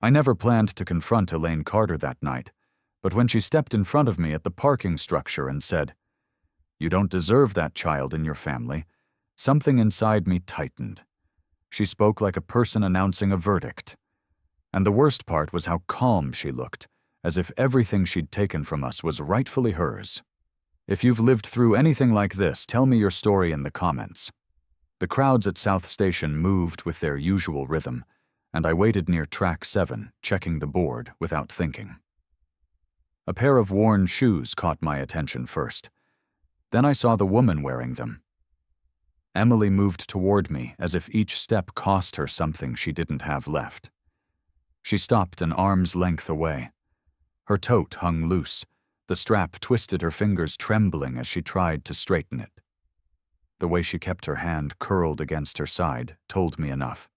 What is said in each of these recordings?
I never planned to confront Elaine Carter that night, but when she stepped in front of me at the parking structure and said, "You don't deserve that child in your family," something inside me tightened. She spoke like a person announcing a verdict. And the worst part was how calm she looked, as if everything she'd taken from us was rightfully hers. If you've lived through anything like this, tell me your story in the comments. The crowds at South Station moved with their usual rhythm, and I waited near track 7, checking the board without thinking. A pair of worn shoes caught my attention first. Then I saw the woman wearing them. Emily moved toward me as if each step cost her something she didn't have left. She stopped an arm's length away. Her tote hung loose. The strap twisted, her fingers trembling as she tried to straighten it. The way she kept her hand curled against her side told me enough.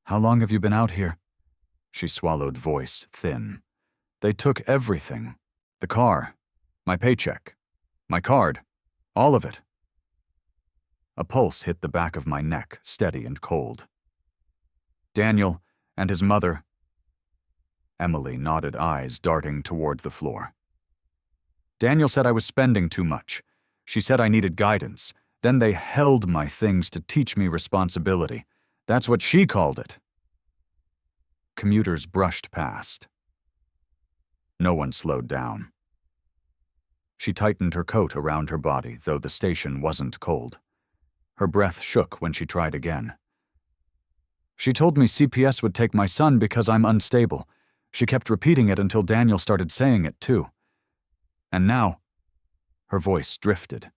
"How long have you been out here?" She swallowed, voice thin. "They took everything. The car, my paycheck, my card, all of it." A pulse hit the back of my neck, steady and cold. "Daniel and his mother." Emily nodded, eyes darting toward the floor. "Daniel said I was spending too much. She said I needed guidance. Then they held my things to teach me responsibility. That's what she called it." Commuters brushed past. No one slowed down. She tightened her coat around her body, though the station wasn't cold. Her breath shook when she tried again. "She told me CPS would take my son because I'm unstable. She kept repeating it until Daniel started saying it too. And now..." Her voice drifted.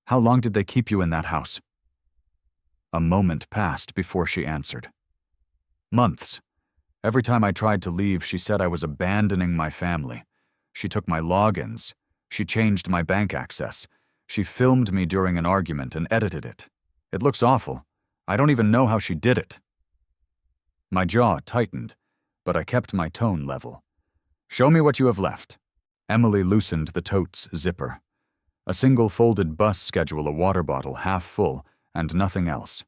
"How long did they keep you in that house?" A moment passed before she answered. "Months. Every time I tried to leave, she said I was abandoning my family. She took my logins. She changed my bank access. She filmed me during an argument and edited it. It looks awful. I don't even know how she did it." My jaw tightened, but I kept my tone level. "Show me what you have left." Emily loosened the tote's zipper. A single folded bus schedule, a water bottle half full, and nothing else.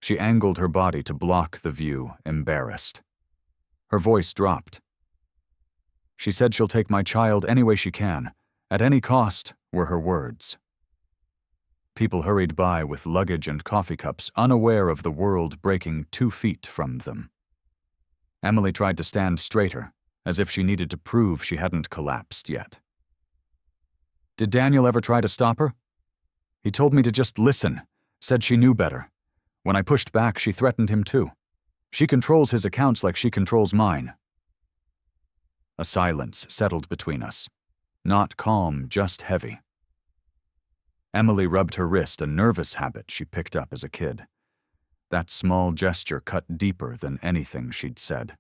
She angled her body to block the view, embarrassed. Her voice dropped. "She said she'll take my child any way she can, at any cost," were her words. People hurried by with luggage and coffee cups, unaware of the world breaking 2 feet from them. Emily tried to stand straighter, as if she needed to prove she hadn't collapsed yet. "Did Daniel ever try to stop her?" "He told me to just listen, said she knew better. When I pushed back, she threatened him too. She controls his accounts like she controls mine." A silence settled between us. Not calm, just heavy. Emily rubbed her wrist, a nervous habit she picked up as a kid. That small gesture cut deeper than anything she'd said.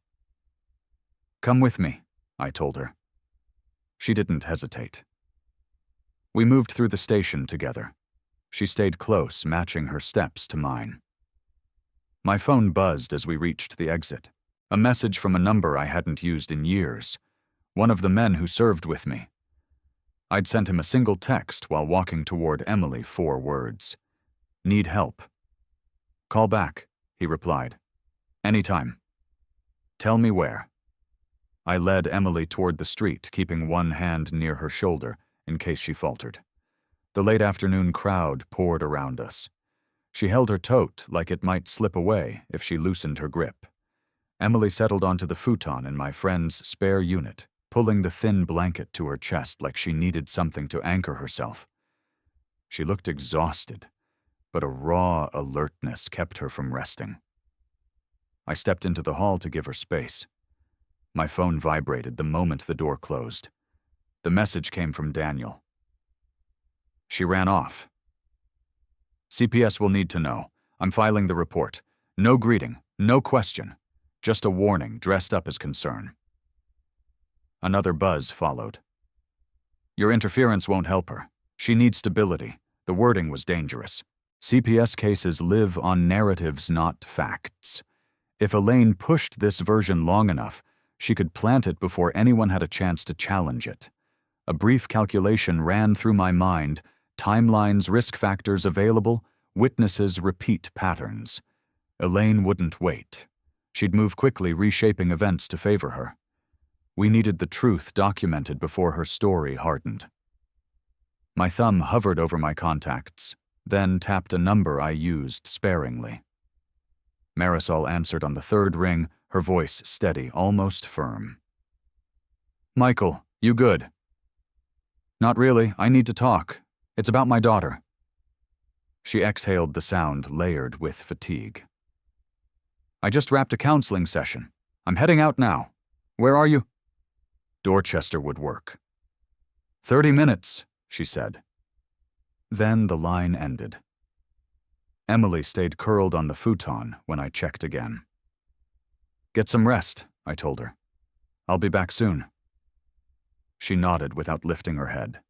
"Come with me," I told her. She didn't hesitate. We moved through the station together. She stayed close, matching her steps to mine. My phone buzzed as we reached the exit. A message from a number I hadn't used in years. One of the men who served with me. I'd sent him a single text while walking toward Emily, 4 words. "Need help." "Call back," he replied. "Anytime." "Tell me where." I led Emily toward the street, keeping one hand near her shoulder in case she faltered. The late afternoon crowd poured around us. She held her tote like it might slip away if she loosened her grip. Emily settled onto the futon in my friend's spare unit, pulling the thin blanket to her chest like she needed something to anchor herself. She looked exhausted, but a raw alertness kept her from resting. I stepped into the hall to give her space. My phone vibrated the moment the door closed. The message came from Daniel. She ran off. "CPS will need to know. I'm filing the report. No greeting, no question. Just a warning dressed up as concern." Another buzz followed. "Your interference won't help her. She needs stability." The wording was dangerous. CPS cases live on narratives, not facts. If Elaine pushed this version long enough, she could plant it before anyone had a chance to challenge it. A brief calculation ran through my mind: timelines, risk factors available, witnesses, repeat patterns. Elaine wouldn't wait. She'd move quickly, reshaping events to favor her. We needed the truth documented before her story hardened. My thumb hovered over my contacts, then tapped a number I used sparingly. Marisol answered on the third ring, her voice steady, almost firm. "Michael, you good?" "Not really. I need to talk. It's about my daughter." She exhaled the sound layered with fatigue. "I just wrapped a counseling session. I'm heading out now. Where are you?" Dorchester would work. 30 minutes, she said. Then the line ended. Emily stayed curled on the futon when I checked again. "Get some rest," I told her. "I'll be back soon." She nodded without lifting her head.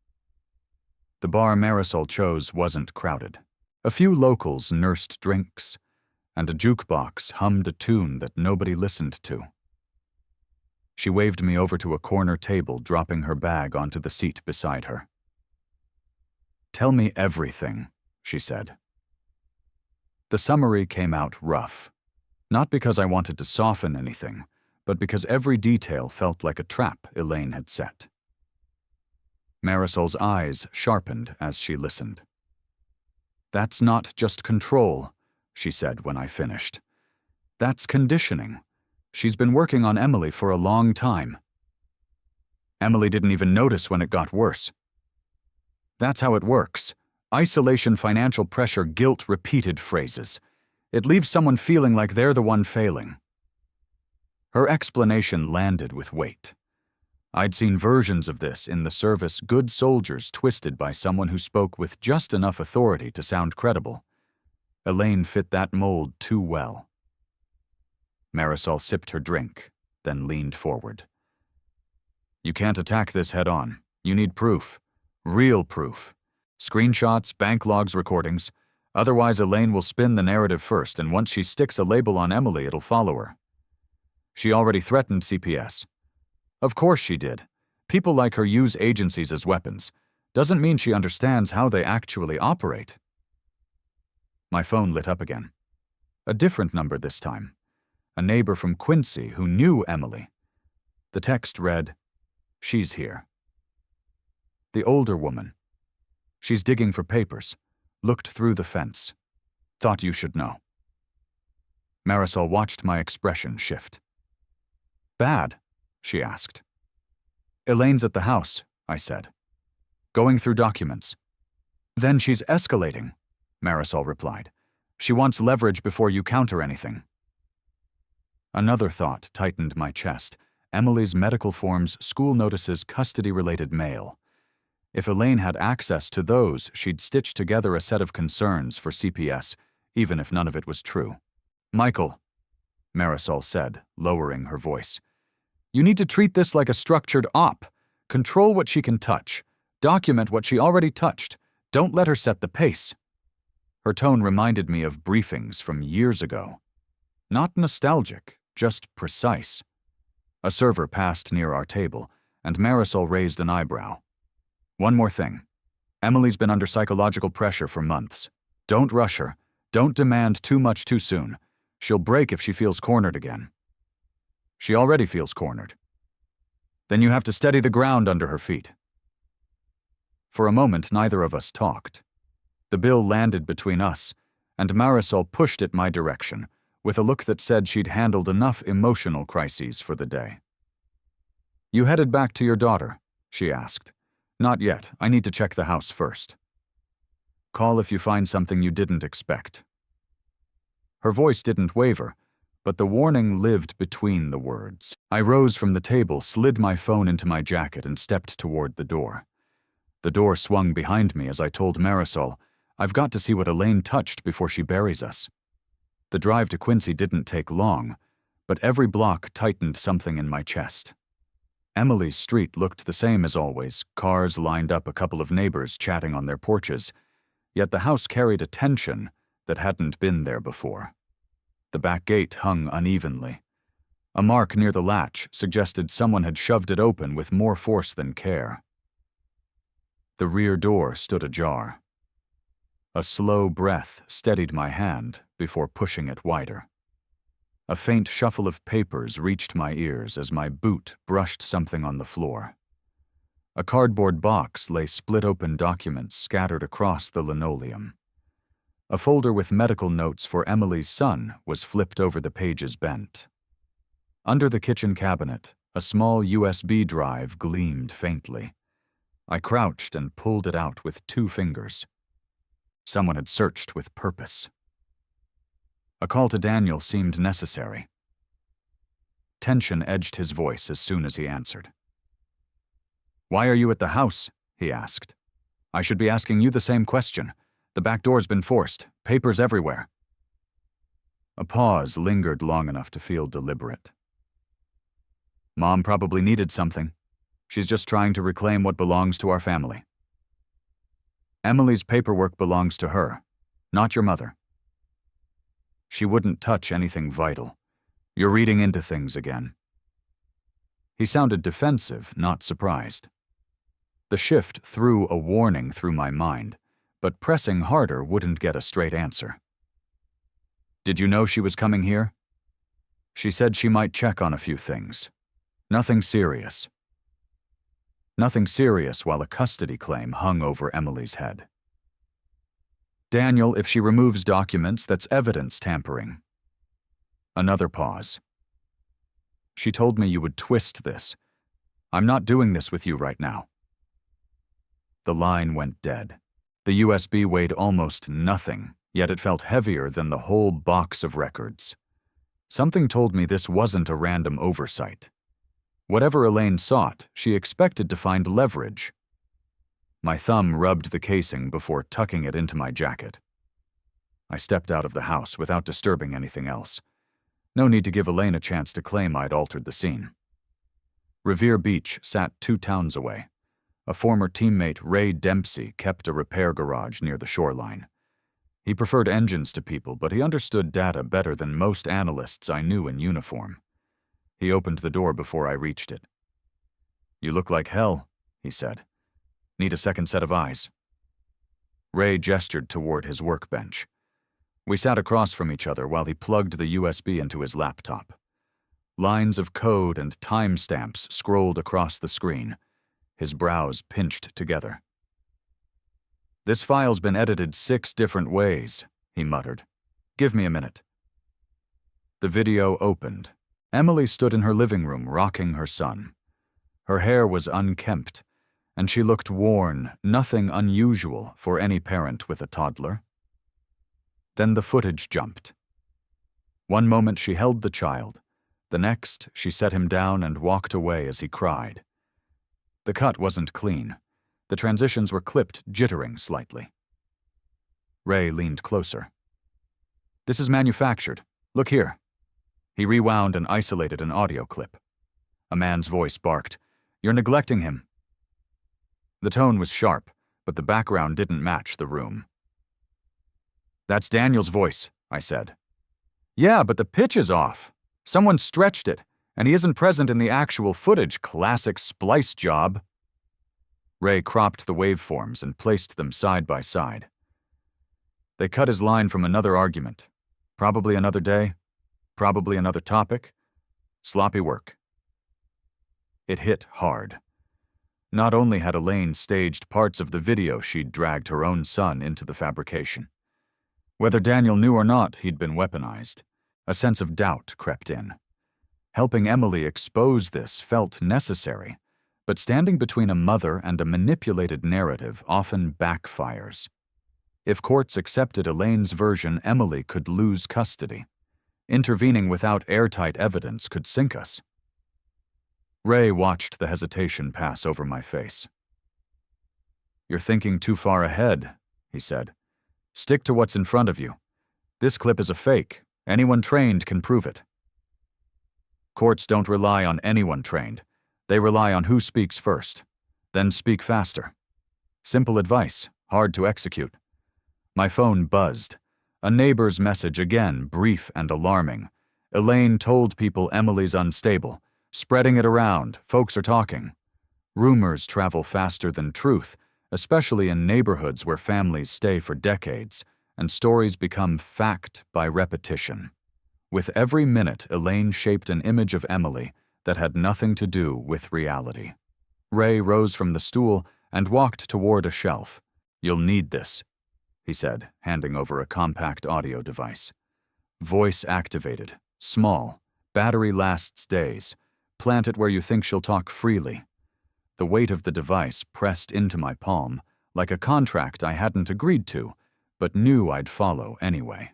The bar Marisol chose wasn't crowded. A few locals nursed drinks, and a jukebox hummed a tune that nobody listened to. She waved me over to a corner table, dropping her bag onto the seat beside her. "Tell me everything," she said. The summary came out rough, not because I wanted to soften anything, but because every detail felt like a trap Elaine had set. Marisol's eyes sharpened as she listened. "That's not just control," she said when I finished. "That's conditioning. She's been working on Emily for a long time. Emily didn't even notice when it got worse. That's how it works. Isolation, financial pressure, guilt, repeated phrases. It leaves someone feeling like they're the one failing." Her explanation landed with weight. I'd seen versions of this in the service, good soldiers twisted by someone who spoke with just enough authority to sound credible. Elaine fit that mold too well. Marisol sipped her drink, then leaned forward. "You can't attack this head on. You need proof. Real proof. Screenshots, bank logs, recordings. Otherwise, Elaine will spin the narrative first, and once she sticks a label on Emily, it'll follow her. She already threatened CPS. Of course she did. People like her use agencies as weapons. Doesn't mean she understands how they actually operate." My phone lit up again. A different number this time. A neighbor from Quincy who knew Emily. The text read, "She's here." The older woman. "She's digging for papers. Looked through the fence. Thought you should know." Marisol watched my expression shift. "Bad?" she asked. "Elaine's at the house," I said. "Going through documents." "Then she's escalating," Marisol replied. "She wants leverage before you counter anything." Another thought tightened my chest. Emily's medical forms, school notices, custody-related mail. If Elaine had access to those, she'd stitch together a set of concerns for CPS, even if none of it was true. "Michael," Marisol said, lowering her voice, "you need to treat this like a structured op. Control what she can touch. Document what she already touched. Don't let her set the pace." Her tone reminded me of briefings from years ago. Not nostalgic, just precise. A server passed near our table, and Marisol raised an eyebrow. "One more thing. Emily's been under psychological pressure for months. Don't rush her. Don't demand too much too soon. She'll break if she feels cornered again." "She already feels cornered." "Then you have to steady the ground under her feet." For a moment, neither of us talked. The bill landed between us, and Marisol pushed it my direction, with a look that said she'd handled enough emotional crises for the day. "You headed back to your daughter?" she asked. "Not yet. I need to check the house first." "Call if you find something you didn't expect." Her voice didn't waver, but the warning lived between the words. I rose from the table, slid my phone into my jacket, and stepped toward the door. The door swung behind me as I told Marisol, "I've got to see what Elaine touched before she buries us." The drive to Quincy didn't take long, but every block tightened something in my chest. Emily's street looked the same as always, cars lined up, a couple of neighbors chatting on their porches, yet the house carried a tension that hadn't been there before. The back gate hung unevenly. A mark near the latch suggested someone had shoved it open with more force than care. The rear door stood ajar. A slow breath steadied my hand before pushing it wider. A faint shuffle of papers reached my ears as my boot brushed something on the floor. A cardboard box lay split-open documents scattered across the linoleum. A folder with medical notes for Emily's son was flipped over the pages bent. Under the kitchen cabinet, a small USB drive gleamed faintly. I crouched and pulled it out with 2 fingers. Someone had searched with purpose. A call to Daniel seemed necessary. Tension edged his voice as soon as he answered. "Why are you at the house?" he asked. "I should be asking you the same question. The back door's been forced. Papers everywhere." A pause lingered long enough to feel deliberate. "Mom probably needed something. She's just trying to reclaim what belongs to our family." "Emily's paperwork belongs to her, not your mother. She wouldn't touch anything vital. You're reading into things again." He sounded defensive, not surprised. The shift threw a warning through my mind, but pressing harder wouldn't get a straight answer. "Did you know she was coming here?" "She said she might check on a few things. Nothing serious." Nothing serious while a custody claim hung over Emily's head. "Daniel, if she removes documents, that's evidence tampering." Another pause. "She told me you would twist this. I'm not doing this with you right now." The line went dead. The USB weighed almost nothing, yet it felt heavier than the whole box of records. Something told me this wasn't a random oversight. Whatever Elaine sought, she expected to find leverage. My thumb rubbed the casing before tucking it into my jacket. I stepped out of the house without disturbing anything else. No need to give Elaine a chance to claim I'd altered the scene. Revere Beach sat 2 towns away. A former teammate, Ray Dempsey, kept a repair garage near the shoreline. He preferred engines to people, but he understood data better than most analysts I knew in uniform. He opened the door before I reached it. "You look like hell," he said. "Need a second set of eyes." Ray gestured toward his workbench. We sat across from each other while he plugged the USB into his laptop. Lines of code and timestamps scrolled across the screen. His brows pinched together. "This file's been edited 6 different ways," he muttered. "Give me a minute." The video opened. Emily stood in her living room rocking her son. Her hair was unkempt, and she looked worn, nothing unusual for any parent with a toddler. Then the footage jumped. One moment she held the child. The next, she set him down and walked away as he cried. The cut wasn't clean. The transitions were clipped, jittering slightly. Ray leaned closer. "This is manufactured. Look here." He rewound and isolated an audio clip. A man's voice barked, "You're neglecting him." The tone was sharp, but the background didn't match the room. "That's Daniel's voice," I said. "Yeah, but the pitch is off. Someone stretched it, and he isn't present in the actual footage. Classic splice job." Ray cropped the waveforms and placed them side by side. They cut his line from another argument. Probably another day. Probably another topic. Sloppy work. It hit hard. Not only had Elaine staged parts of the video, she'd dragged her own son into the fabrication. Whether Daniel knew or not, he'd been weaponized. A sense of doubt crept in. Helping Emily expose this felt necessary, but standing between a mother and a manipulated narrative often backfires. If courts accepted Elaine's version, Emily could lose custody. Intervening without airtight evidence could sink us. Ray watched the hesitation pass over my face. "You're thinking too far ahead," he said. "Stick to what's in front of you. This clip is a fake. Anyone trained can prove it." Courts don't rely on anyone trained. They rely on who speaks first. Then speak faster. Simple advice, hard to execute. My phone buzzed. A neighbor's message again, brief and alarming. Elaine told people Emily's unstable. Spreading it around, folks are talking. Rumors travel faster than truth, especially in neighborhoods where families stay for decades, and stories become fact by repetition. With every minute, Elaine shaped an image of Emily that had nothing to do with reality. Ray rose from the stool and walked toward a shelf. "You'll need this," he said, handing over a compact audio device. "Voice activated, small, battery lasts days. Plant it where you think she'll talk freely." The weight of the device pressed into my palm, like a contract I hadn't agreed to, but knew I'd follow anyway.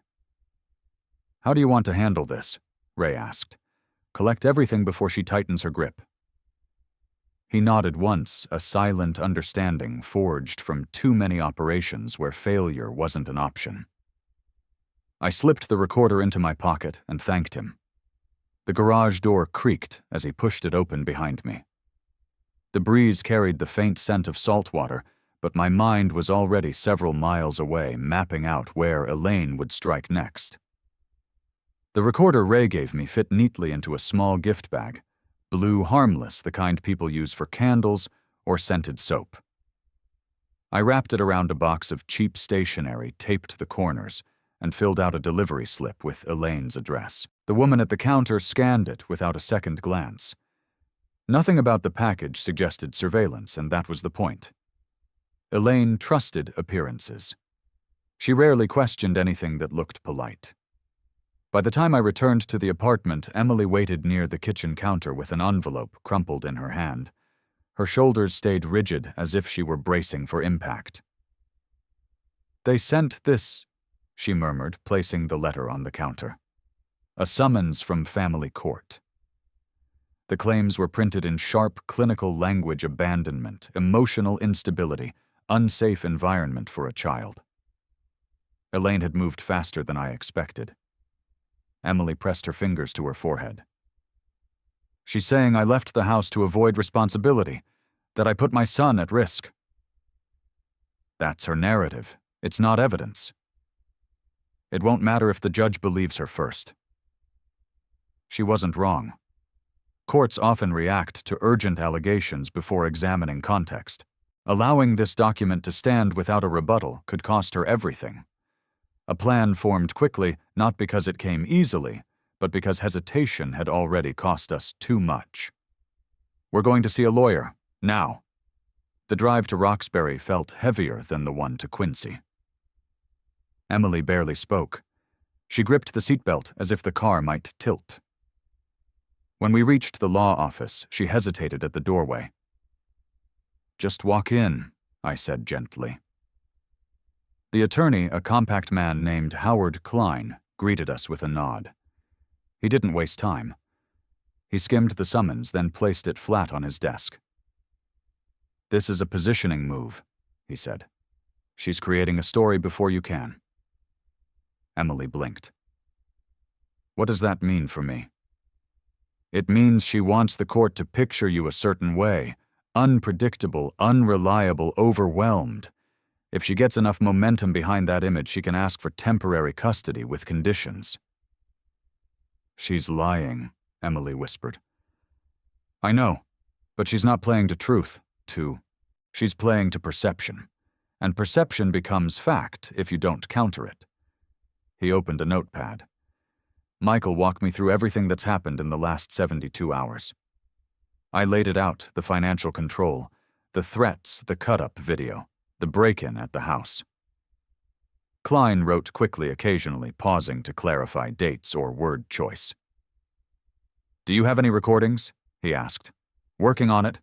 "How do you want to handle this?" Ray asked. "Collect everything before she tightens her grip." He nodded once, a silent understanding forged from too many operations where failure wasn't an option. I slipped the recorder into my pocket and thanked him. The garage door creaked as he pushed it open behind me. The breeze carried the faint scent of salt water, but my mind was already several miles away, mapping out where Elaine would strike next. The recorder Ray gave me fit neatly into a small gift bag, blue harmless, the kind people use for candles or scented soap. I wrapped it around a box of cheap stationery taped to the corners and filled out a delivery slip with Elaine's address. The woman at the counter scanned it without a second glance. Nothing about the package suggested surveillance, and that was the point. Elaine trusted appearances. She rarely questioned anything that looked polite. By the time I returned to the apartment, Emily waited near the kitchen counter with an envelope crumpled in her hand. Her shoulders stayed rigid as if she were bracing for impact. "They sent this," she murmured, placing the letter on the counter. "A summons from family court." The claims were printed in sharp, clinical language: abandonment, emotional instability, unsafe environment for a child. Elaine had moved faster than I expected. Emily pressed her fingers to her forehead. "She's saying I left the house to avoid responsibility, that I put my son at risk." "That's her narrative. It's not evidence. It won't matter if the judge believes her first." She wasn't wrong. Courts often react to urgent allegations before examining context. Allowing this document to stand without a rebuttal could cost her everything. A plan formed quickly, not because it came easily, but because hesitation had already cost us too much. "We're going to see a lawyer, now." The drive to Roxbury felt heavier than the one to Quincy. Emily barely spoke. She gripped the seatbelt as if the car might tilt. When we reached the law office, she hesitated at the doorway. "Just walk in," I said gently. The attorney, a compact man named Howard Klein, greeted us with a nod. He didn't waste time. He skimmed the summons, then placed it flat on his desk. "This is a positioning move," he said. "She's creating a story before you can." Emily blinked. "What does that mean for me?" "It means she wants the court to picture you a certain way, unpredictable, unreliable, overwhelmed. If she gets enough momentum behind that image, she can ask for temporary custody with conditions." "She's lying," Emily whispered. "I know, but she's not playing to truth, she's playing to perception. And perception becomes fact if you don't counter it." He opened a notepad. "Michael walked me through everything that's happened in the last 72 hours. I laid it out, the financial control, the threats, the cut-up video, the break-in at the house." Klein wrote quickly, occasionally pausing to clarify dates or word choice. "Do you have any recordings?" he asked. "Working on it?"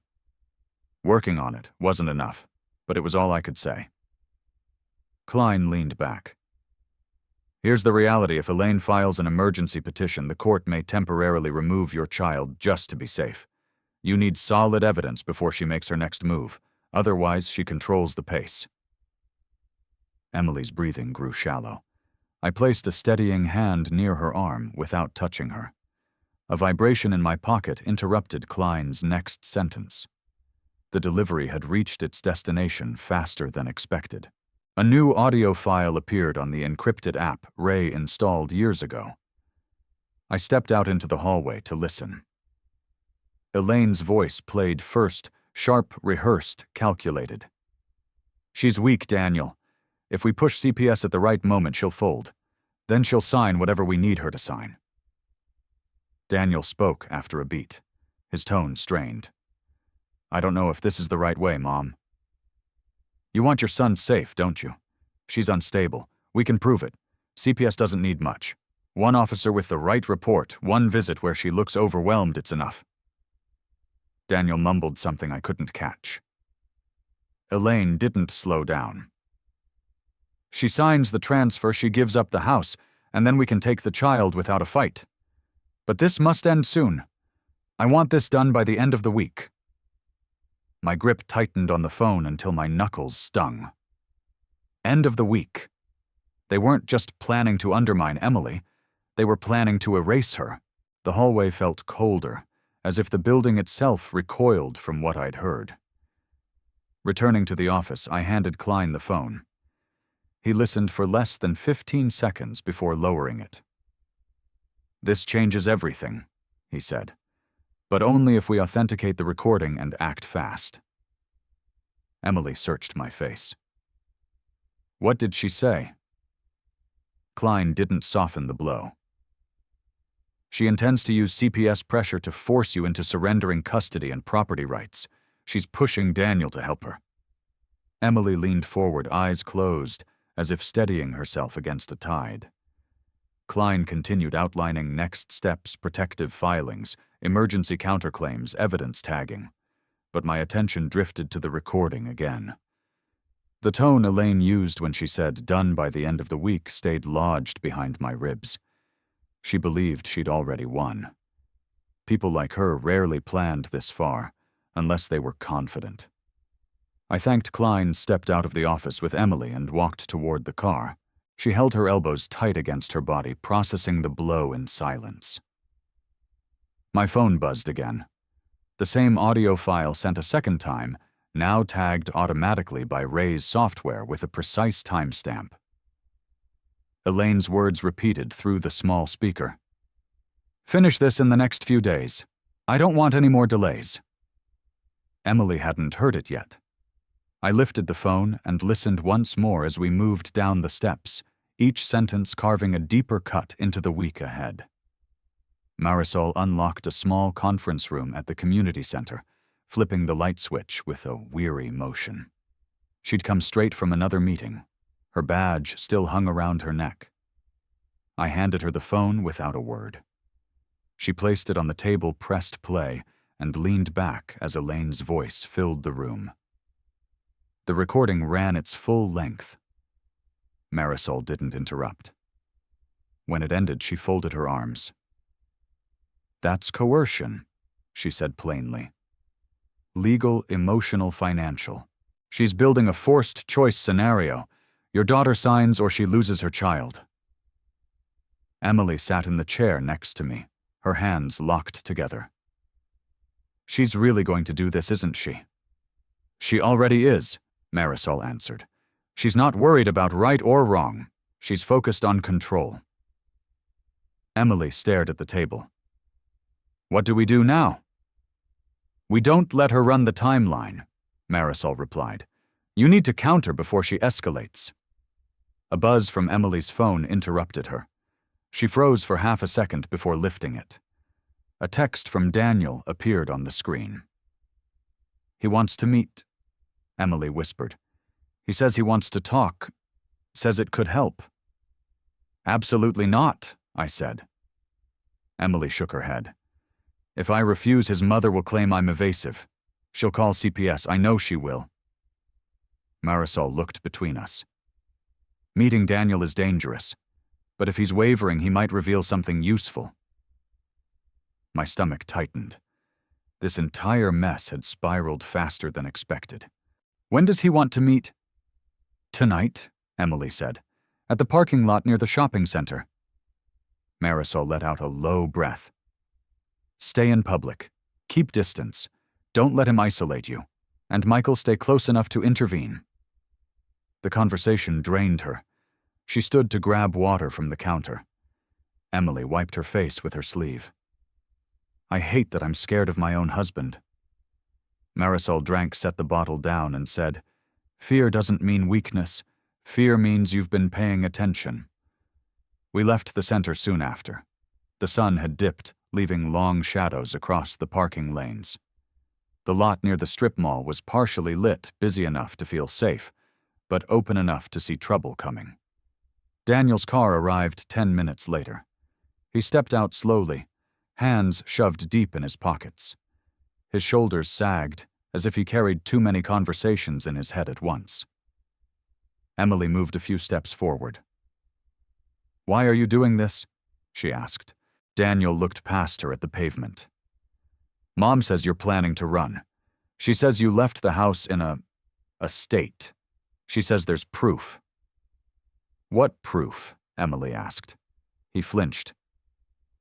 Working on it wasn't enough, but it was all I could say. Klein leaned back. "Here's the reality: if Elaine files an emergency petition, the court may temporarily remove your child just to be safe. You need solid evidence before she makes her next move. Otherwise, she controls the pace." Emily's breathing grew shallow. I placed a steadying hand near her arm without touching her. A vibration in my pocket interrupted Klein's next sentence. The delivery had reached its destination faster than expected. A new audio file appeared on the encrypted app Ray installed years ago. I stepped out into the hallway to listen. Elaine's voice played first, sharp, rehearsed, calculated. "She's weak, Daniel. If we push CPS at the right moment, she'll fold. Then she'll sign whatever we need her to sign. Daniel spoke after a beat, his tone strained. I don't know if this is the right way, Mom. You want your son safe, don't you? She's unstable. We can prove it. CPS doesn't need much. One officer with the right report, one visit where she looks overwhelmed, it's enough. Daniel mumbled something I couldn't catch. Elaine didn't slow down. She signs the transfer, she gives up the house, and then we can take the child without a fight. But this must end soon. I want this done by the end of the week. My grip tightened on the phone until my knuckles stung. End of the week. They weren't just planning to undermine Emily, they were planning to erase her. The hallway felt colder, as if the building itself recoiled from what I'd heard. Returning to the office, I handed Klein the phone. He listened for less than 15 seconds before lowering it. This changes everything, he said, but only if we authenticate the recording and act fast. Emily searched my face. What did she say? Klein didn't soften the blow. She intends to use CPS pressure to force you into surrendering custody and property rights. She's pushing Daniel to help her. Emily leaned forward, eyes closed, as if steadying herself against a tide. Klein continued outlining next steps, protective filings, emergency counterclaims, evidence tagging. But my attention drifted to the recording again. The tone Elaine used when she said done by the end of the week stayed lodged behind my ribs. She believed she'd already won. People like her rarely planned this far, unless they were confident. I thanked Klein, stepped out of the office with Emily, and walked toward the car. She held her elbows tight against her body, processing the blow in silence. My phone buzzed again. The same audio file sent a second time, now tagged automatically by Ray's software with a precise timestamp. Elaine's words repeated through the small speaker. Finish this in the next few days. I don't want any more delays. Emily hadn't heard it yet. I lifted the phone and listened once more as we moved down the steps, each sentence carving a deeper cut into the week ahead. Marisol unlocked a small conference room at the community center, flipping the light switch with a weary motion. She'd come straight from another meeting. Her badge still hung around her neck. I handed her the phone without a word. She placed it on the table, pressed play, and leaned back as Elaine's voice filled the room. The recording ran its full length. Marisol didn't interrupt. When it ended, she folded her arms. That's coercion, she said plainly. Legal, emotional, financial. She's building a forced choice scenario. Your daughter signs or she loses her child. Emily sat in the chair next to me, her hands locked together. She's really going to do this, isn't she? She already is, Marisol answered. She's not worried about right or wrong. She's focused on control. Emily stared at the table. What do we do now? We don't let her run the timeline, Marisol replied. You need to counter before she escalates. A buzz from Emily's phone interrupted her. She froze for half a second before lifting it. A text from Daniel appeared on the screen. He wants to meet, Emily whispered. He says he wants to talk. Says it could help. Absolutely not, I said. Emily shook her head. If I refuse, his mother will claim I'm evasive. She'll call CPS. I know she will. Marisol looked between us. Meeting Daniel is dangerous, but if he's wavering, he might reveal something useful. My stomach tightened. This entire mess had spiraled faster than expected. When does he want to meet? Tonight, Emily said, at the parking lot near the shopping center. Marisol let out a low breath. Stay in public. Keep distance. Don't let him isolate you. And Michael, stay close enough to intervene. The conversation drained her. She stood to grab water from the counter. Emily wiped her face with her sleeve. I hate that I'm scared of my own husband. Marisol drank, set the bottle down, and said, Fear doesn't mean weakness. Fear means you've been paying attention. We left the center soon after. The sun had dipped, leaving long shadows across the parking lanes. The lot near the strip mall was partially lit, busy enough to feel safe, but open enough to see trouble coming. Daniel's car arrived 10 minutes later. He stepped out slowly, hands shoved deep in his pockets. His shoulders sagged, as if he carried too many conversations in his head at once. Emily moved a few steps forward. "Why are you doing this?" she asked. Daniel looked past her at the pavement. "Mom says you're planning to run. She says you left the house in a state. She says there's proof." "What proof?" Emily asked. He flinched.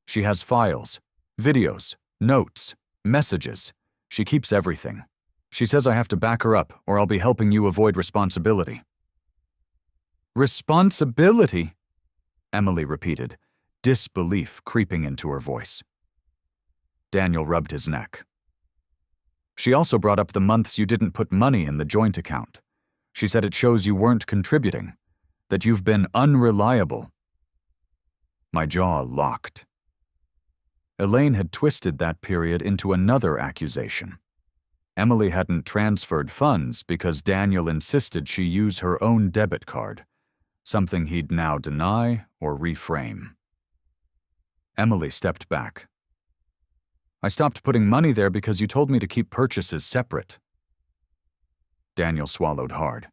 "She has files, videos, notes, messages. She keeps everything. She says I have to back her up or I'll be helping you avoid responsibility." "Responsibility?" Emily repeated, disbelief creeping into her voice. Daniel rubbed his neck. "She also brought up the months you didn't put money in the joint account. She said it shows you weren't contributing, that you've been unreliable." My jaw locked. Elaine had twisted that period into another accusation. Emily hadn't transferred funds because Daniel insisted she use her own debit card, something he'd now deny or reframe. Emily stepped back. "I stopped putting money there because you told me to keep purchases separate." Daniel swallowed hard.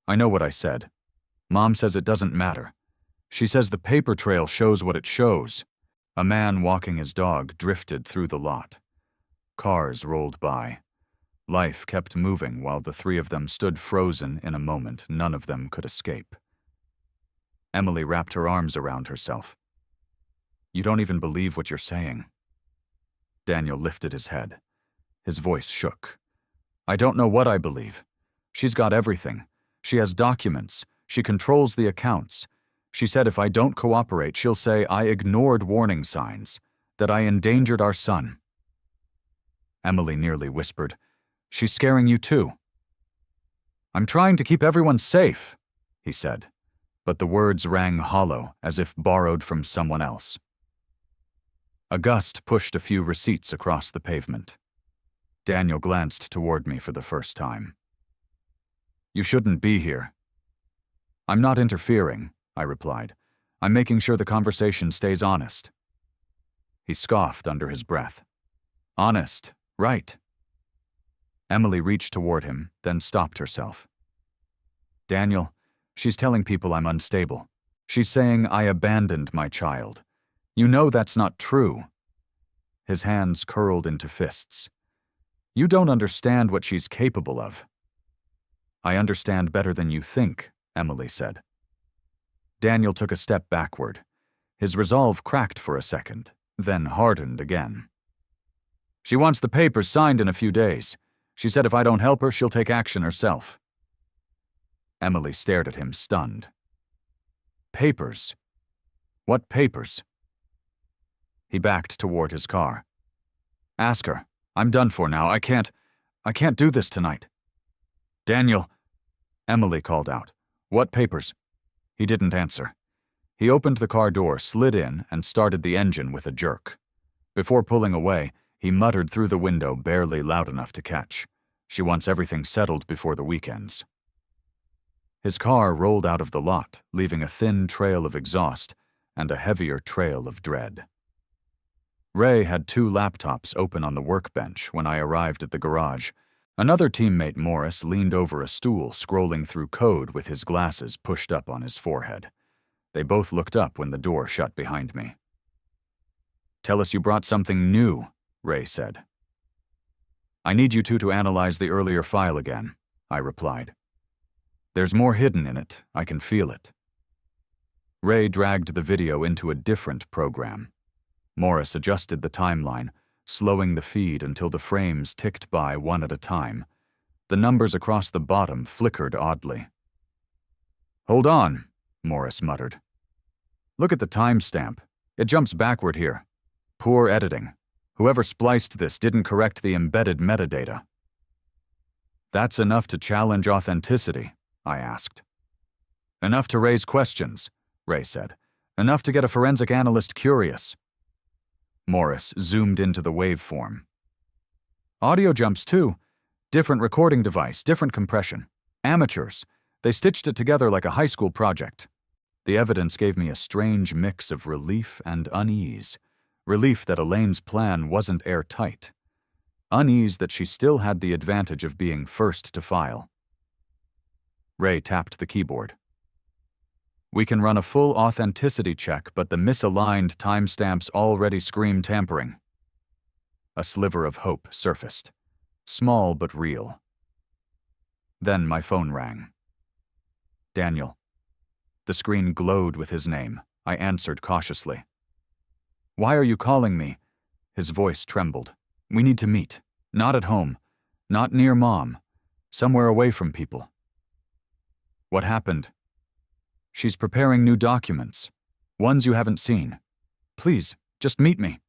"I know what I said. Mom says it doesn't matter. She says the paper trail shows what it shows." A man walking his dog drifted through the lot. Cars rolled by. Life kept moving while the three of them stood frozen in a moment none of them could escape. Emily wrapped her arms around herself. "You don't even believe what you're saying." Daniel lifted his head. His voice shook. "I don't know what I believe. She's got everything. She has documents. She controls the accounts. She said if I don't cooperate, she'll say I ignored warning signs, that I endangered our son." Emily nearly whispered, "She's scaring you too." "I'm trying to keep everyone safe," he said, but the words rang hollow as if borrowed from someone else. A gust pushed a few receipts across the pavement. Daniel glanced toward me for the first time. "You shouldn't be here." "I'm not interfering," I replied. "I'm making sure the conversation stays honest." He scoffed under his breath. "Honest, right." Emily reached toward him, then stopped herself. "Daniel, she's telling people I'm unstable. She's saying I abandoned my child. You know that's not true." His hands curled into fists. "You don't understand what she's capable of." "I understand better than you think," Emily said. Daniel took a step backward. His resolve cracked for a second, then hardened again. "She wants the papers signed in a few days. She said if I don't help her, she'll take action herself." Emily stared at him, stunned. "Papers? What papers?" He backed toward his car. "Ask her. I'm done for now. I can't do this tonight." "Daniel," Emily called out. "What papers?" He didn't answer. He opened the car door, slid in, and started the engine with a jerk. Before pulling away, he muttered through the window, barely loud enough to catch. "She wants everything settled before the weekends." His car rolled out of the lot, leaving a thin trail of exhaust and a heavier trail of dread. Ray had 2 laptops open on the workbench when I arrived at the garage. Another teammate, Morris, leaned over a stool, scrolling through code with his glasses pushed up on his forehead. They both looked up when the door shut behind me. "Tell us you brought something new," Ray said. "I need you two to analyze the earlier file again," I replied. "There's more hidden in it. I can feel it." Ray dragged the video into a different program. Morris adjusted the timeline, slowing the feed until the frames ticked by one at a time. The numbers across the bottom flickered oddly. "Hold on," Morris muttered. "Look at the timestamp. It jumps backward here. Poor editing. Whoever spliced this didn't correct the embedded metadata." "That's enough to challenge authenticity?" I asked. "Enough to raise questions," Ray said. "Enough to get a forensic analyst curious." Morris zoomed into the waveform. Audio jumps too. Different recording device, different compression. Amateurs. They stitched it together like a high school project. The evidence gave me a strange mix of relief and unease. Relief that Elaine's plan wasn't airtight. Unease that she still had the advantage of being first to file. Ray tapped the keyboard. We can run a full authenticity check, but the misaligned timestamps already scream tampering. A sliver of hope surfaced. Small but real. Then my phone rang. Daniel. The screen glowed with his name. I answered cautiously. Why are you calling me? His voice trembled. We need to meet. Not at home. Not near Mom. Somewhere away from people. What happened? She's preparing new documents. Ones you haven't seen. Please, just meet me.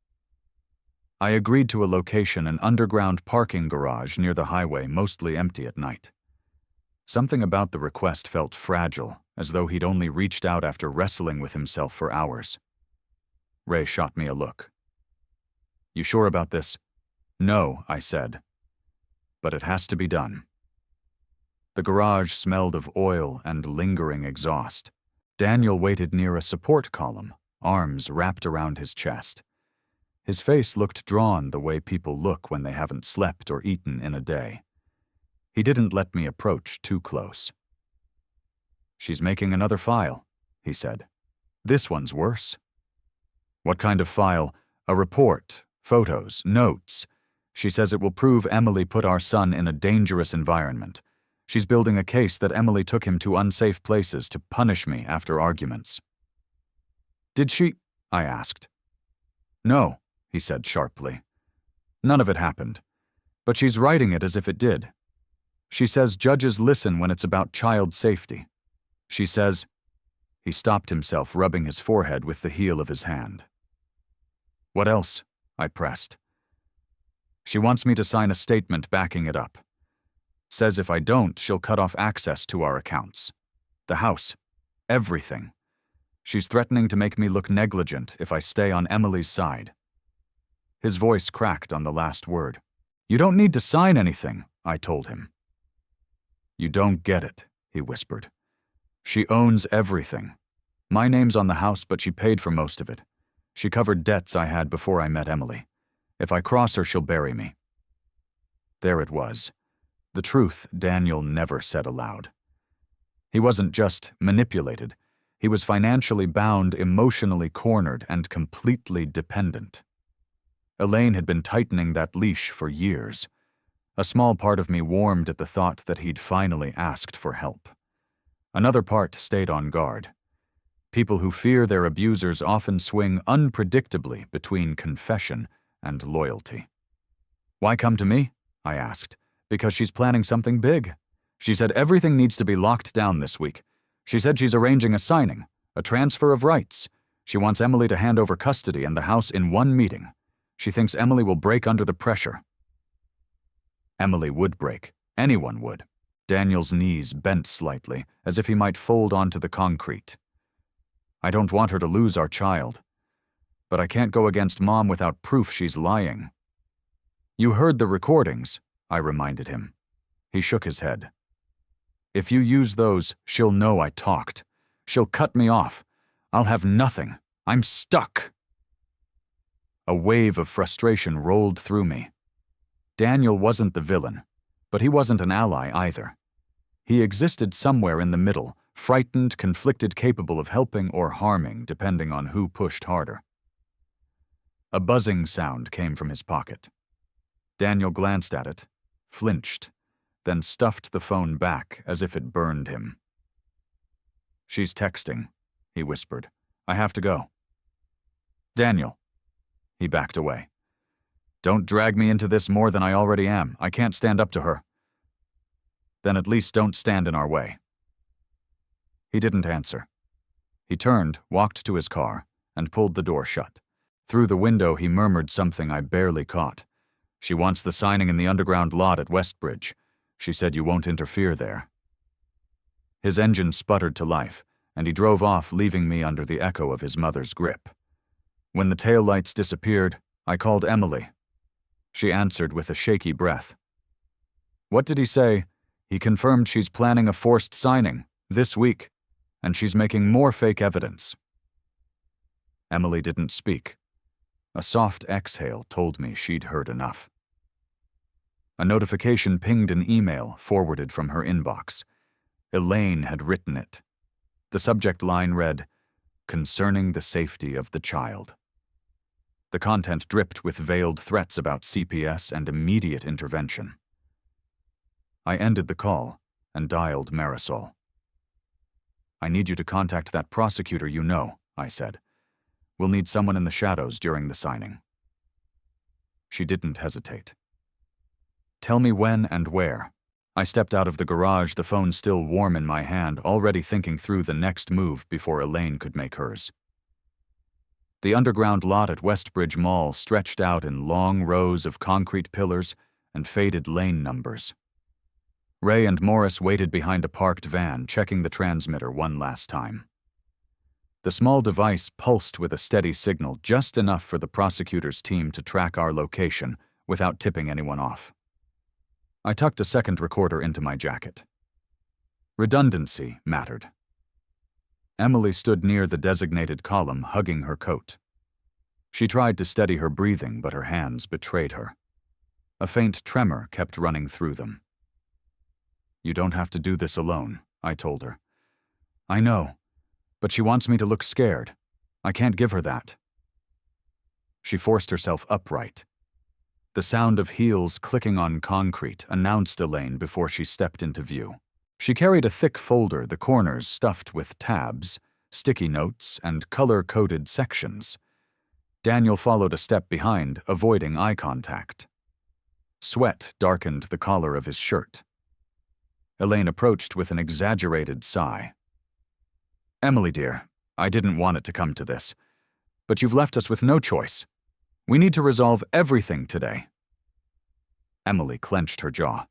I agreed to a location, an underground parking garage near the highway, mostly empty at night. Something about the request felt fragile, as though he'd only reached out after wrestling with himself for hours. Ray shot me a look. You sure about this? No, I said. But it has to be done. The garage smelled of oil and lingering exhaust. Daniel waited near a support column, arms wrapped around his chest. His face looked drawn the way people look when they haven't slept or eaten in a day. He didn't let me approach too close. She's making another file, he said. This one's worse. What kind of file? A report, photos, notes. She says it will prove Emily put our son in a dangerous environment. She's building a case that Emily took him to unsafe places to punish me after arguments. Did she? I asked. No, he said sharply. None of it happened. But she's writing it as if it did. She says judges listen when it's about child safety. She says... He stopped himself, rubbing his forehead with the heel of his hand. What else? I pressed. She wants me to sign a statement backing it up. Says if I don't, she'll cut off access to our accounts. The house. Everything. She's threatening to make me look negligent if I stay on Emily's side. His voice cracked on the last word. You don't need to sign anything, I told him. You don't get it, he whispered. She owns everything. My name's on the house, but she paid for most of it. She covered debts I had before I met Emily. If I cross her, she'll bury me. There it was. The truth Daniel never said aloud. He wasn't just manipulated. He was financially bound, emotionally cornered, and completely dependent. Elaine had been tightening that leash for years. A small part of me warmed at the thought that he'd finally asked for help. Another part stayed on guard. People who fear their abusers often swing unpredictably between confession and loyalty. Why come to me? I asked. Because she's planning something big. She said everything needs to be locked down this week. She said she's arranging a signing, a transfer of rights. She wants Emily to hand over custody and the house in one meeting. She thinks Emily will break under the pressure. Emily would break. Anyone would. Daniel's knees bent slightly, as if he might fold onto the concrete. I don't want her to lose our child. But I can't go against Mom without proof she's lying. You heard the recordings, I reminded him. He shook his head. If you use those, she'll know I talked. She'll cut me off. I'll have nothing. I'm stuck. A wave of frustration rolled through me. Daniel wasn't the villain, but he wasn't an ally either. He existed somewhere in the middle, frightened, conflicted, capable of helping or harming, depending on who pushed harder. A buzzing sound came from his pocket. Daniel glanced at it, flinched, then stuffed the phone back as if it burned him. She's texting, he whispered. I have to go. Daniel. He backed away. Don't drag me into this more than I already am. I can't stand up to her. Then at least don't stand in our way. He didn't answer. He turned, walked to his car, and pulled the door shut. Through the window he murmured something I barely caught. She wants the signing in the underground lot at Westbridge. She said you won't interfere there. His engine sputtered to life, and he drove off, leaving me under the echo of his mother's grip. When the taillights disappeared, I called Emily. She answered with a shaky breath. What did he say? He confirmed she's planning a forced signing this week, and she's making more fake evidence. Emily didn't speak. A soft exhale told me she'd heard enough. A notification pinged an email forwarded from her inbox. Elaine had written it. The subject line read, "Concerning the safety of the child." The content dripped with veiled threats about CPS and immediate intervention. I ended the call and dialed Marisol. "I need you to contact that prosecutor you know," I said. "We'll need someone in the shadows during the signing." She didn't hesitate. "Tell me when and where." I stepped out of the garage, the phone still warm in my hand, already thinking through the next move before Elaine could make hers. The underground lot at Westbridge Mall stretched out in long rows of concrete pillars and faded lane numbers. Ray and Morris waited behind a parked van, checking the transmitter one last time. The small device pulsed with a steady signal, just enough for the prosecutor's team to track our location without tipping anyone off. I tucked a second recorder into my jacket. Redundancy mattered. Emily stood near the designated column, hugging her coat. She tried to steady her breathing, but her hands betrayed her. A faint tremor kept running through them. "You don't have to do this alone," I told her. "I know, but she wants me to look scared. I can't give her that." She forced herself upright. The sound of heels clicking on concrete announced Elaine before she stepped into view. She carried a thick folder, the corners stuffed with tabs, sticky notes, and color-coded sections. Daniel followed a step behind, avoiding eye contact. Sweat darkened the collar of his shirt. Elaine approached with an exaggerated sigh. "Emily, dear, I didn't want it to come to this, but you've left us with no choice. We need to resolve everything today." Emily clenched her jaw.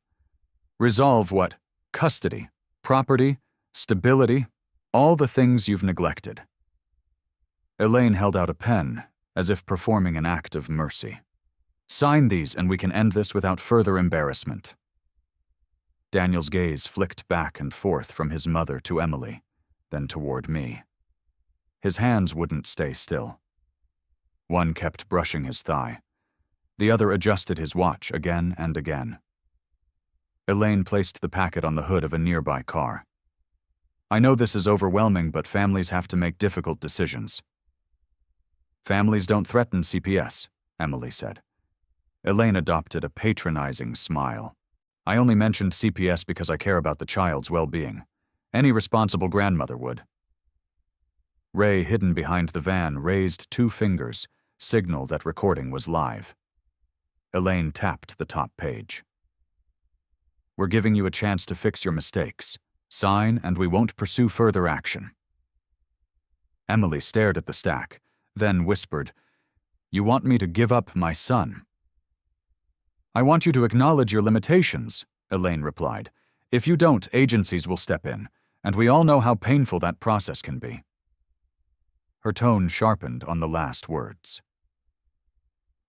"Resolve what? Custody, property, stability, all the things you've neglected." Elaine held out a pen, as if performing an act of mercy. "Sign these and we can end this without further embarrassment." Daniel's gaze flicked back and forth from his mother to Emily, then toward me. His hands wouldn't stay still. One kept brushing his thigh. The other adjusted his watch again and again. Elaine placed the packet on the hood of a nearby car. "I know this is overwhelming, but families have to make difficult decisions." "Families don't threaten CPS," Emily said. Elaine adopted a patronizing smile. "I only mentioned CPS because I care about the child's well-being. Any responsible grandmother would." Ray, hidden behind the van, raised 2 fingers, signal that recording was live. Elaine tapped the top page. "We're giving you a chance to fix your mistakes. Sign, and we won't pursue further action." Emily stared at the stack, then whispered, "You want me to give up my son?" "I want you to acknowledge your limitations," Elaine replied. "If you don't, agencies will step in, and we all know how painful that process can be." Her tone sharpened on the last words.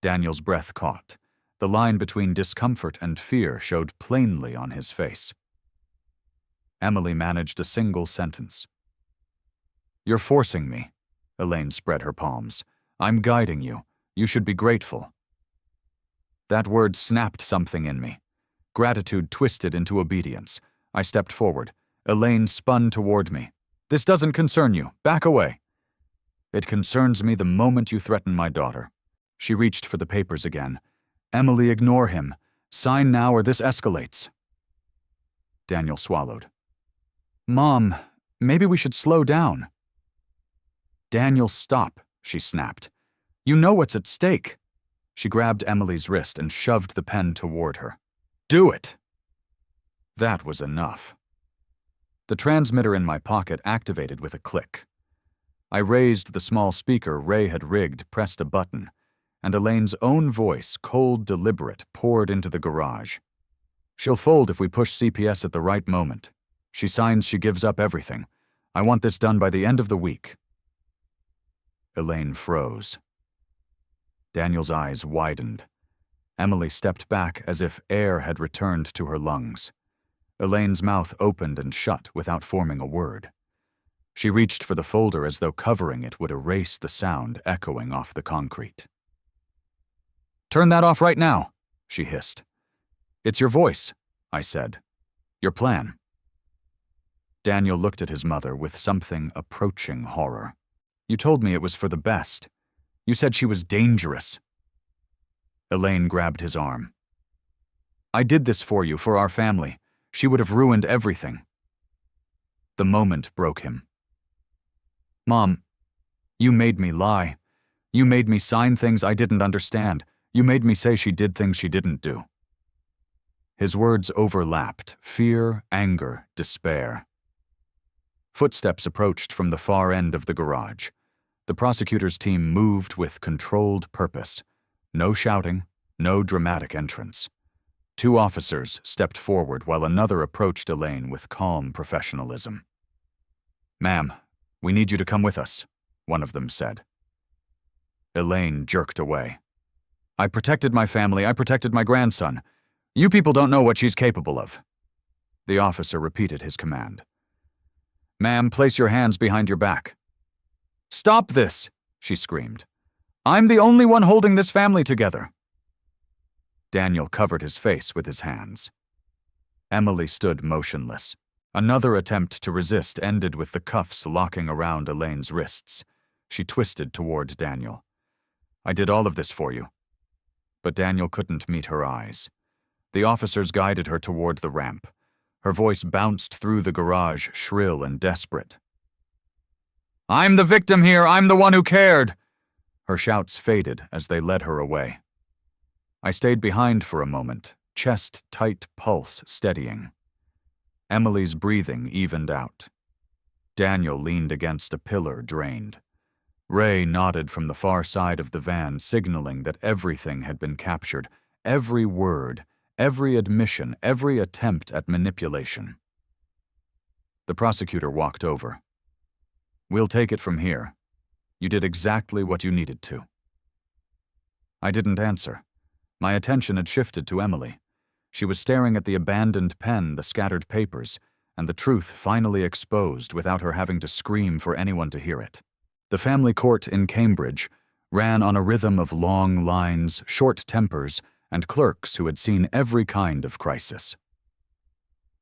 Daniel's breath caught. The line between discomfort and fear showed plainly on his face. Emily managed a single sentence. "You're forcing me." Elaine spread her palms. "I'm guiding you. You should be grateful." That word snapped something in me. Gratitude twisted into obedience. I stepped forward. Elaine spun toward me. "This doesn't concern you. Back away." "It concerns me the moment you threaten my daughter." She reached for the papers again. "Emily, ignore him. Sign now or this escalates." Daniel swallowed. "Mom, maybe we should slow down." "Daniel, stop," she snapped. "You know what's at stake." She grabbed Emily's wrist and shoved the pen toward her. "Do it!" That was enough. The transmitter in my pocket activated with a click. I raised the small speaker Ray had rigged, pressed a button, and Elaine's own voice, cold, deliberate, poured into the garage. "She'll fold if we push CPS at the right moment. She signs she gives up everything. I want this done by the end of the week." Elaine froze. Daniel's eyes widened. Emily stepped back as if air had returned to her lungs. Elaine's mouth opened and shut without forming a word. She reached for the folder as though covering it would erase the sound echoing off the concrete. "Turn that off right now," she hissed. "It's your voice," I said. "Your plan." Daniel looked at his mother with something approaching horror. "You told me it was for the best. You said she was dangerous." Elaine grabbed his arm. "I did this for you, for our family. She would have ruined everything." The moment broke him. "Mom, you made me lie. You made me sign things I didn't understand. You made me say she did things she didn't do." His words overlapped, fear, anger, despair. Footsteps approached from the far end of the garage. The prosecutor's team moved with controlled purpose. No shouting, no dramatic entrance. 2 officers stepped forward while another approached Elaine with calm professionalism. "Ma'am, we need you to come with us," one of them said. Elaine jerked away. "I protected my family, I protected my grandson. You people don't know what she's capable of." The officer repeated his command. "Ma'am, place your hands behind your back." "Stop this!" she screamed. "I'm the only one holding this family together." Daniel covered his face with his hands. Emily stood motionless. Another attempt to resist ended with the cuffs locking around Elaine's wrists. She twisted toward Daniel. "I did all of this for you." But Daniel couldn't meet her eyes. The officers guided her toward the ramp. Her voice bounced through the garage, shrill and desperate. "I'm the victim here, I'm the one who cared!" Her shouts faded as they led her away. I stayed behind for a moment, chest-tight pulse steadying. Emily's breathing evened out. Daniel leaned against a pillar, drained. Ray nodded from the far side of the van, signaling that everything had been captured, every word, every admission, every attempt at manipulation. The prosecutor walked over. "We'll take it from here. You did exactly what you needed to." I didn't answer. My attention had shifted to Emily. She was staring at the abandoned pen, the scattered papers, and the truth finally exposed without her having to scream for anyone to hear it. The family court in Cambridge ran on a rhythm of long lines, short tempers, and clerks who had seen every kind of crisis.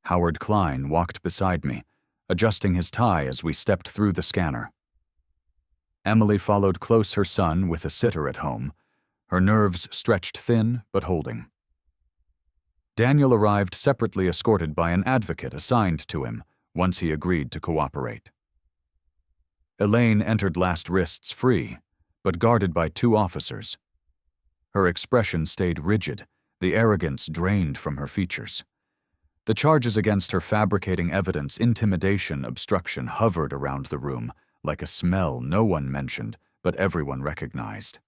Howard Klein walked beside me, adjusting his tie as we stepped through the scanner. Emily followed close her son with a sitter at home, her nerves stretched thin but holding. Daniel arrived separately escorted by an advocate assigned to him once he agreed to cooperate. Elaine entered last wrists free, but guarded by 2 officers. Her expression stayed rigid, the arrogance drained from her features. The charges against her fabricating evidence, intimidation, obstruction hovered around the room like a smell no one mentioned, but everyone recognized.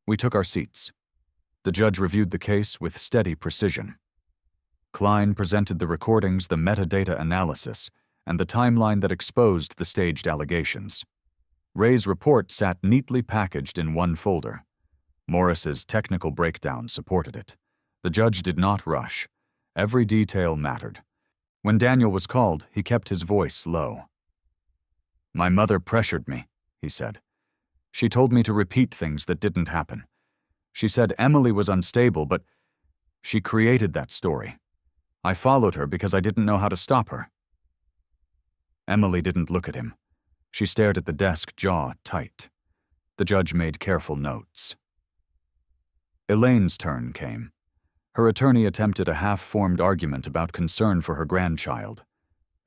We took our seats. The judge reviewed the case with steady precision. Klein presented the recordings, the metadata analysis, and the timeline that exposed the staged allegations. Ray's report sat neatly packaged in one folder. Morris's technical breakdown supported it. The judge did not rush. Every detail mattered. When Daniel was called, he kept his voice low. "My mother pressured me," he said. "She told me to repeat things that didn't happen. She said Emily was unstable, but she created that story. I followed her because I didn't know how to stop her." Emily didn't look at him. She stared at the desk, jaw tight. The judge made careful notes. Elaine's turn came. Her attorney attempted a half-formed argument about concern for her grandchild.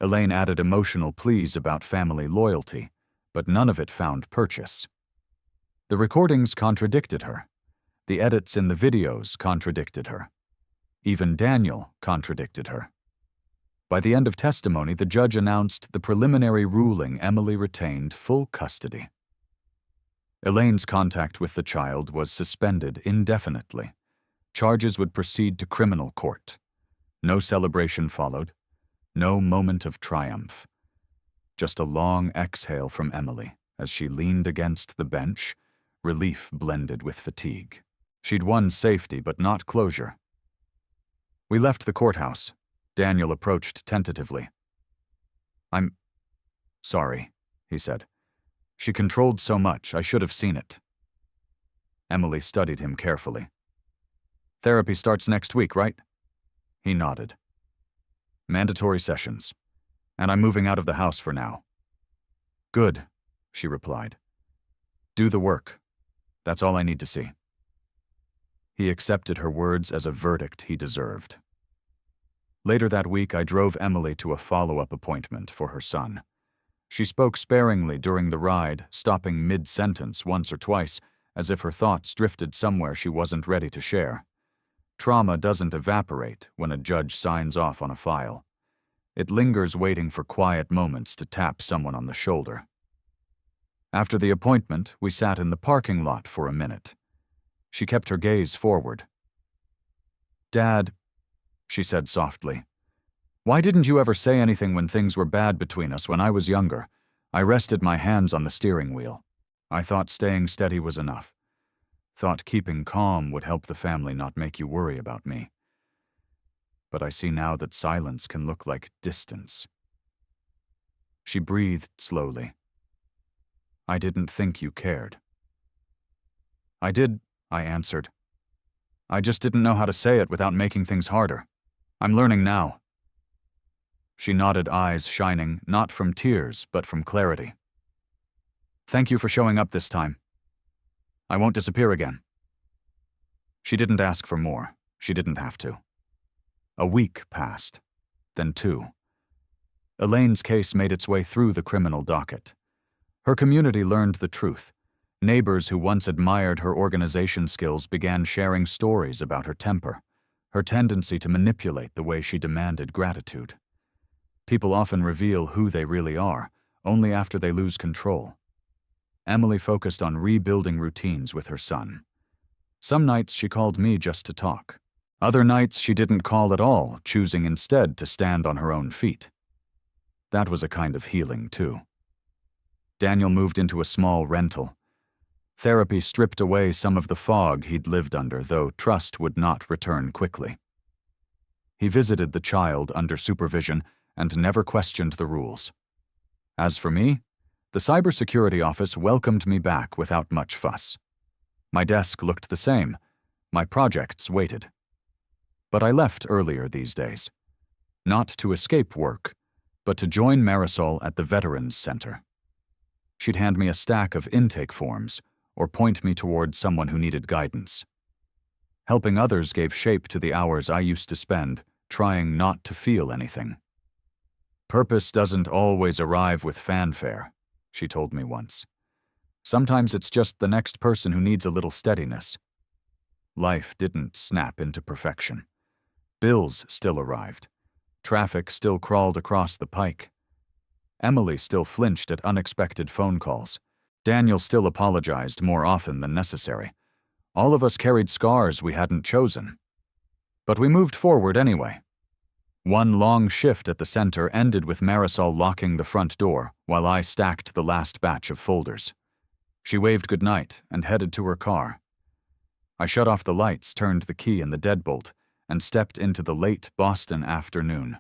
Elaine added emotional pleas about family loyalty, but none of it found purchase. The recordings contradicted her. The edits in the videos contradicted her. Even Daniel contradicted her. By the end of testimony, the judge announced the preliminary ruling Emily retained full custody. Elaine's contact with the child was suspended indefinitely. Charges would proceed to criminal court. No celebration followed. No moment of triumph. Just a long exhale from Emily as she leaned against the bench, relief blended with fatigue. She'd won safety, but not closure. We left the courthouse. Daniel approached tentatively. "I'm sorry," he said. "She controlled so much, I should have seen it." Emily studied him carefully. "Therapy starts next week, right?" He nodded. "Mandatory sessions. And I'm moving out of the house for now." "Good," she replied. "Do the work. That's all I need to see." He accepted her words as a verdict he deserved. Later that week, I drove Emily to a follow-up appointment for her son. She spoke sparingly during the ride, stopping mid-sentence once or twice, as if her thoughts drifted somewhere she wasn't ready to share. Trauma doesn't evaporate when a judge signs off on a file. It lingers waiting for quiet moments to tap someone on the shoulder. After the appointment, we sat in the parking lot for a minute. She kept her gaze forward. "Dad," she said softly, "why didn't you ever say anything when things were bad between us when I was younger?" I rested my hands on the steering wheel. I thought staying steady was enough. Thought keeping calm would help the family not make you worry about me. But I see now that silence can look like distance. She breathed slowly. "I didn't think you cared." "I did," I answered. "I just didn't know how to say it without making things harder. I'm learning now." She nodded, eyes shining, not from tears, but from clarity. "Thank you for showing up this time. I won't disappear again." She didn't ask for more. She didn't have to. A week passed, then 2. Elaine's case made its way through the criminal docket. Her community learned the truth. Neighbors who once admired her organization skills began sharing stories about her temper, her tendency to manipulate the way she demanded gratitude. People often reveal who they really are, only after they lose control. Emily focused on rebuilding routines with her son. Some nights she called me just to talk. Other nights she didn't call at all, choosing instead to stand on her own feet. That was a kind of healing, too. Daniel moved into a small rental. Therapy stripped away some of the fog he'd lived under, though trust would not return quickly. He visited the child under supervision and never questioned the rules. As for me, the cybersecurity office welcomed me back without much fuss. My desk looked the same. My projects waited. But I left earlier these days. Not to escape work, but to join Marisol at the Veterans Center. She'd hand me a stack of intake forms or point me toward someone who needed guidance. Helping others gave shape to the hours I used to spend trying not to feel anything. "Purpose doesn't always arrive with fanfare," she told me once. "Sometimes it's just the next person who needs a little steadiness." Life didn't snap into perfection. Bills still arrived. Traffic still crawled across the pike. Emily still flinched at unexpected phone calls. Daniel still apologized more often than necessary. All of us carried scars we hadn't chosen. But we moved forward anyway. One long shift at the center ended with Marisol locking the front door while I stacked the last batch of folders. She waved goodnight and headed to her car. I shut off the lights, turned the key in the deadbolt, and stepped into the late Boston afternoon.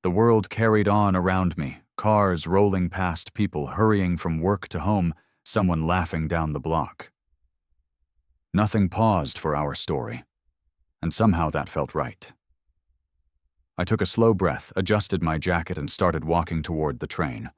The world carried on around me, cars rolling past, people hurrying from work to home, someone laughing down the block. Nothing paused for our story, and somehow that felt right. I took a slow breath, adjusted my jacket, and started walking toward the train.